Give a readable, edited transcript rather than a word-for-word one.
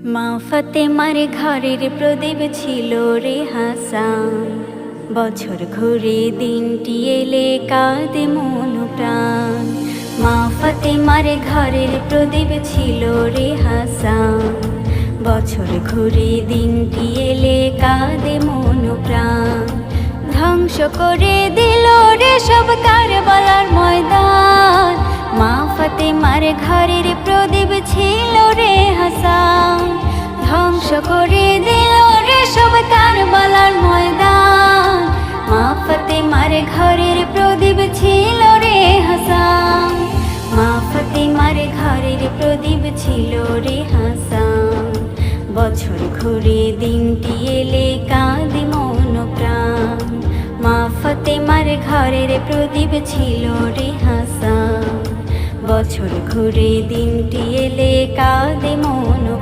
মা ফাতেমার ঘরের প্রদীপ ছিল রে হাসান। বছর ঘুরে দিনটি এলে কাঁদে মন প্রাণ। মা ফাতেমার ঘরের প্রদীপ ছিল রে হাসান। বছর ঘুরে দিনটি এলে কাঁদে মন প্রাণ। ধ্বংস করে দিল রে সব কারবালার ময়দান। মা ফাতেমার ঘরের প্রদীপ ছিল রে হাসান। ধ্বংস করে দিল রে সব কারবালার ময়দান। মা ফাতেমার ঘরের প্রদীপ ছিল রে হাসান। মা ফাতেমার ঘরের প্রদীপ ছিল রে হাসান। বছর ঘুরে দিনটি এলে কাঁদে মন প্রাণ। মা ফাতেমার ঘরের প্রদীপ ছিল রে হাসান। বছর ঘুরে দিনটি এলে কাঁদে মন।